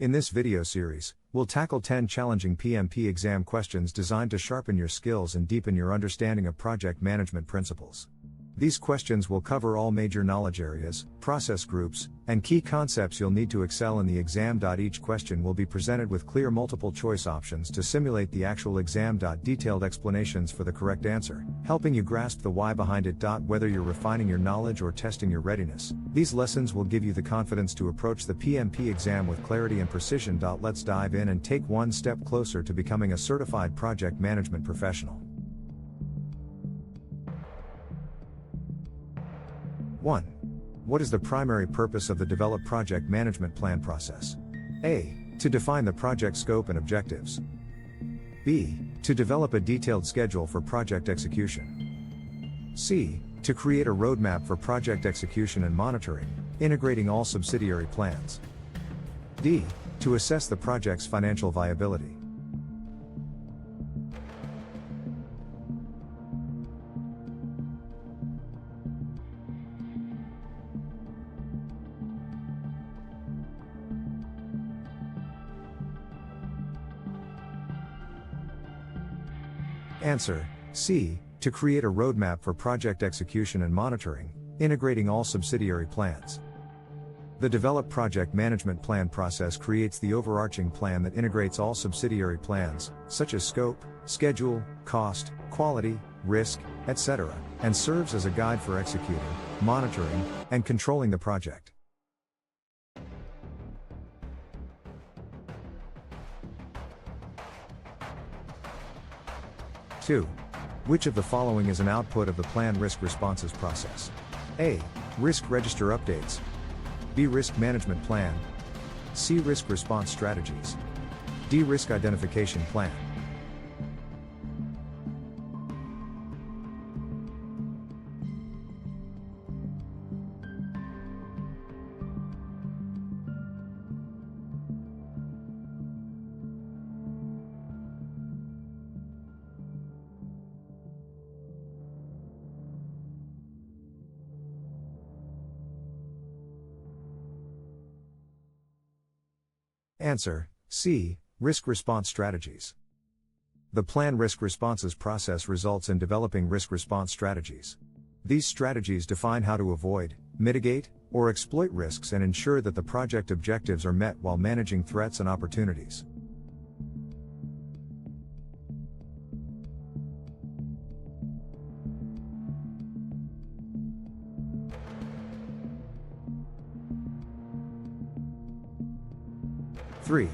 In this video series, we'll tackle 10 challenging PMP exam questions designed to sharpen your skills and deepen your understanding of project management principles. These questions will cover all major knowledge areas, process groups, and key concepts you'll need to excel in the exam. Each question will be presented with clear multiple choice options to simulate the actual exam. Detailed explanations for the correct answer, helping you grasp the why behind it. Whether you're refining your knowledge or testing your readiness, these lessons will give you the confidence to approach the PMP exam with clarity and precision. Let's dive in and take one step closer to becoming a certified project management professional. 1. What is the primary purpose of the developed project management plan process? A. To define the project scope and objectives. B. To develop a detailed schedule for project execution. C. To create a roadmap for project execution and monitoring, integrating all subsidiary plans. D. To assess the project's financial viability. Answer: C. To create a roadmap for project execution and monitoring, integrating all subsidiary plans. The developed project management plan process creates the overarching plan that integrates all subsidiary plans, such as scope, schedule, cost, quality, risk, etc., and serves as a guide for executing, monitoring, and controlling the project. 2. Which of the following is an output of the plan risk responses process? A. Risk register updates. B. Risk management plan. C. Risk response strategies. D. Risk identification plan. Answer: C. Risk response strategies. The plan risk responses process results in developing risk response strategies. These strategies define how to avoid, mitigate, or exploit risks and ensure that the project objectives are met while managing threats and opportunities. Three.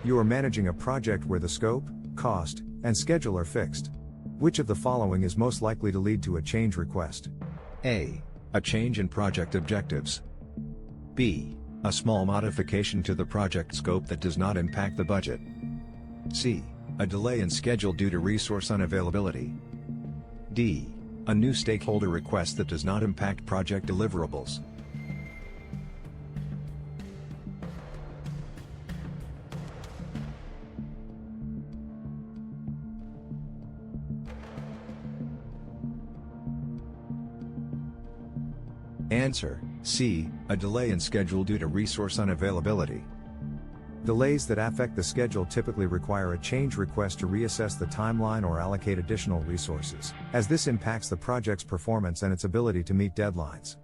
You are managing a project where the scope, cost, and schedule are fixed. Which of the following is most likely to lead to a change request? A. A change in project objectives. B. A small modification to the project scope that does not impact the budget. C. A delay in schedule due to resource unavailability. D. A new stakeholder request that does not impact project deliverables. Answer: C. A delay in schedule due to resource unavailability. Delays that affect the schedule typically require a change request to reassess the timeline or allocate additional resources, as this impacts the project's performance and its ability to meet deadlines.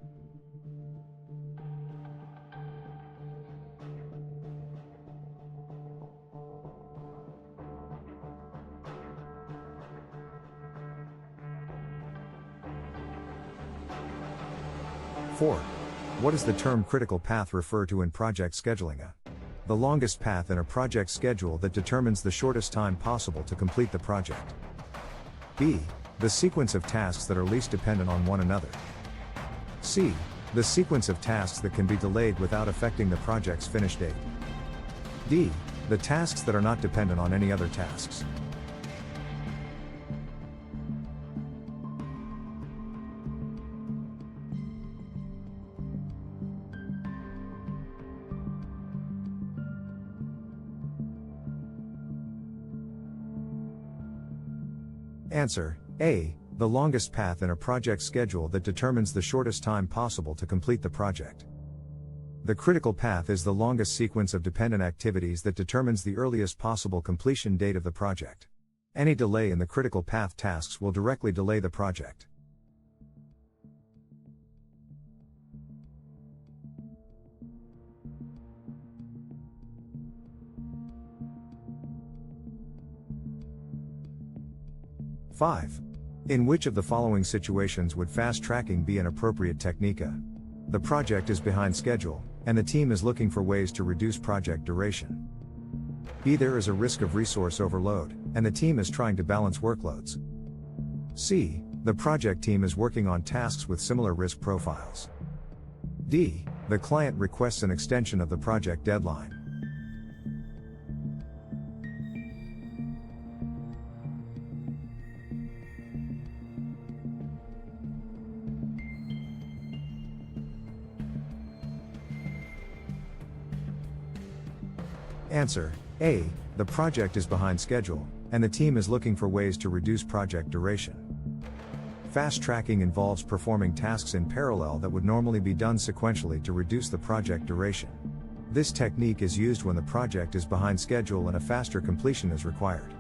Four. What does the term critical path refer to in project scheduling? A. The longest path in a project schedule that determines the shortest time possible to complete the project. B. The sequence of tasks that are least dependent on one another. C. The sequence of tasks that can be delayed without affecting the project's finish date. D. The tasks that are not dependent on any other tasks. Answer: A. The longest path in a project schedule that determines the shortest time possible to complete the project. The critical path is the longest sequence of dependent activities that determines the earliest possible completion date of the project. Any delay in the critical path tasks will directly delay the project. Five. In which of the following situations would fast tracking be an appropriate technique? A. The project is behind schedule, and the team is looking for ways to reduce project duration. B. There is a risk of resource overload, and the team is trying to balance workloads. C. The project team is working on tasks with similar risk profiles. D. The client requests an extension of the project deadline. Answer: A. The project is behind schedule, and the team is looking for ways to reduce project duration. Fast tracking involves performing tasks in parallel that would normally be done sequentially to reduce the project duration. This technique is used when the project is behind schedule and a faster completion is required.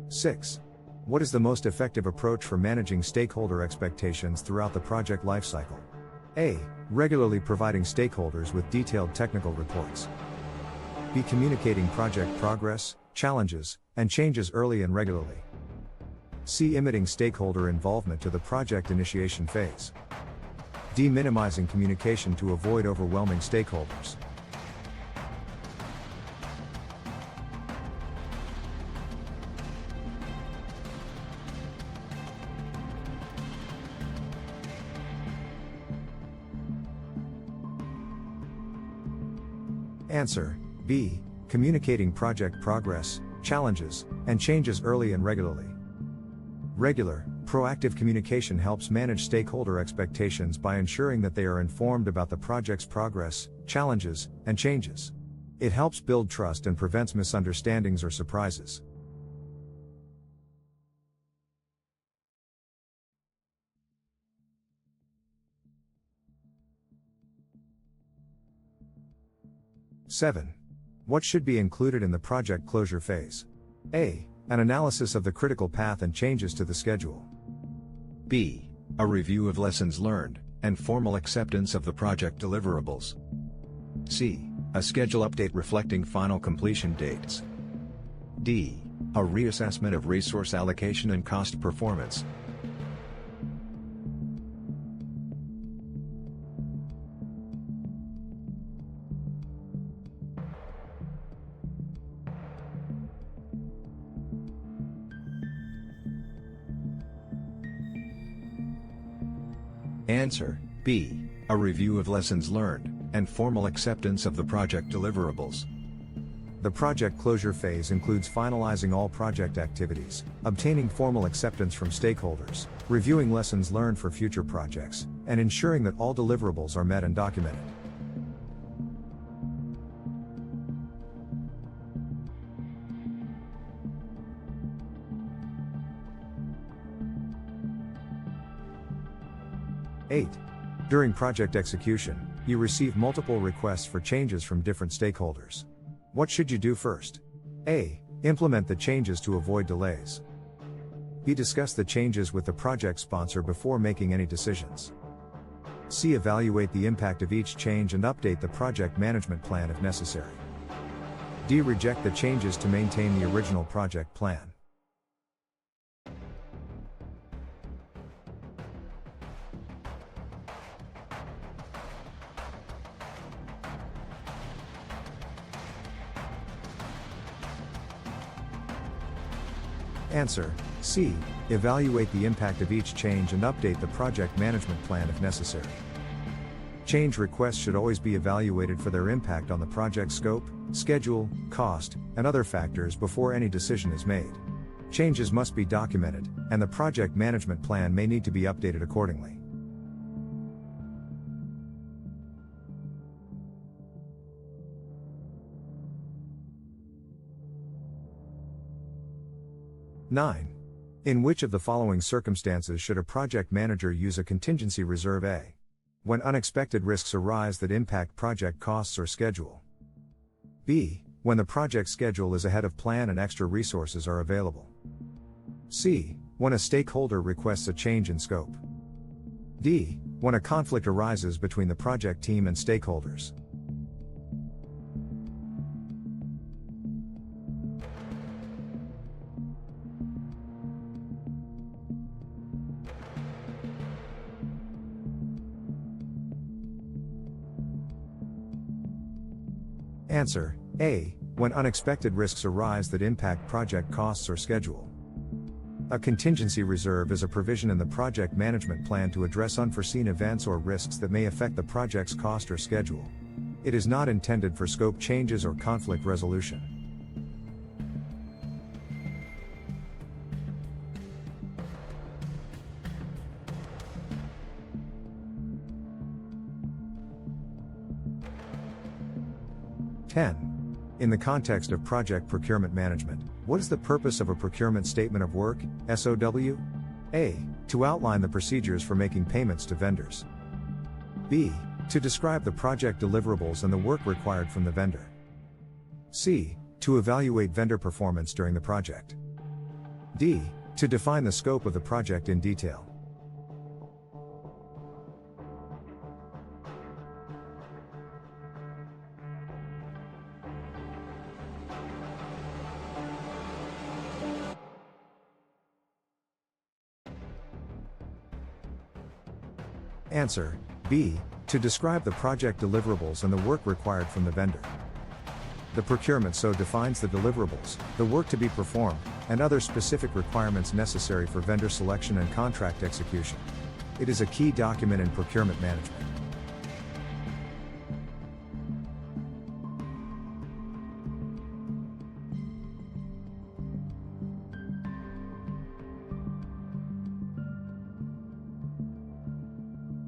Six. What is the most effective approach for managing stakeholder expectations throughout the project lifecycle? A. Regularly providing stakeholders with detailed technical reports. B. Communicating project progress, challenges, and changes early and regularly. C. Limiting stakeholder involvement to the project initiation phase. D. Minimizing communication to avoid overwhelming stakeholders. Answer: B. Communicating project progress, challenges, and changes early and regularly. Regular, proactive communication helps manage stakeholder expectations by ensuring that they are informed about the project's progress, challenges, and changes. It helps build trust and prevents misunderstandings or surprises. Seven. What should be included in the project closure phase? A. An analysis of the critical path and changes to the schedule. B. A review of lessons learned, and formal acceptance of the project deliverables. C. A schedule update reflecting final completion dates. D. A reassessment of resource allocation and cost performance. Answer: B. A review of lessons learned, and formal acceptance of the project deliverables. The project closure phase includes finalizing all project activities, obtaining formal acceptance from stakeholders, reviewing lessons learned for future projects, and ensuring that all deliverables are met and documented. Eight. During project execution, you receive multiple requests for changes from different stakeholders. What should you do first? A. Implement the changes to avoid delays. B. Discuss the changes with the project sponsor before making any decisions. C. Evaluate the impact of each change and update the project management plan if necessary. D. Reject the changes to maintain the original project plan. Answer: C. Evaluate the impact of each change and update the project management plan if necessary. Change requests should always be evaluated for their impact on the project scope, schedule, cost, and other factors before any decision is made. Changes must be documented, and the project management plan may need to be updated accordingly. 9. In which of the following circumstances should a project manager use a contingency reserve? A. When unexpected risks arise that impact project costs or schedule. B. When the project schedule is ahead of plan and extra resources are available. C. When a stakeholder requests a change in scope. D. When a conflict arises between the project team and stakeholders. Answer: A. When unexpected risks arise that impact project costs or schedule. A contingency reserve is a provision in the project management plan to address unforeseen events or risks that may affect the project's cost or schedule. It is not intended for scope changes or conflict resolution. In the context of project procurement management, what is the purpose of a procurement statement of work, SOW? A. To outline the procedures for making payments to vendors. B. To describe the project deliverables and the work required from the vendor. C. To evaluate vendor performance during the project. D. To define the scope of the project in detail. Answer: B. To describe the project deliverables and the work required from the vendor. The procurement SOW defines the deliverables, the work to be performed, and other specific requirements necessary for vendor selection and contract execution. It is a key document in procurement management.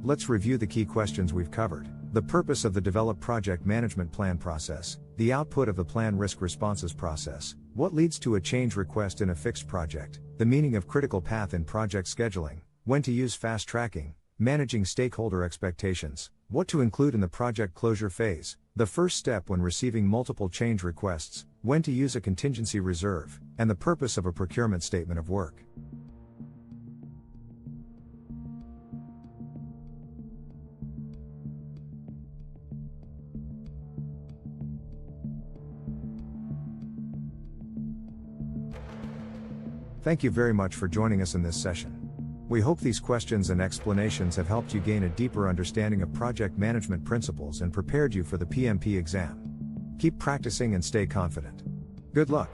Let's review the key questions we've covered. The purpose of the developed project management plan process, the output of the plan risk responses process, what leads to a change request in a fixed project, the meaning of critical path in project scheduling, when to use fast tracking, managing stakeholder expectations, what to include in the project closure phase, the first step when receiving multiple change requests, when to use a contingency reserve, and the purpose of a procurement statement of work. Thank you very much for joining us in this session. We hope these questions and explanations have helped you gain a deeper understanding of project management principles and prepared you for the PMP exam. Keep practicing and stay confident. Good luck.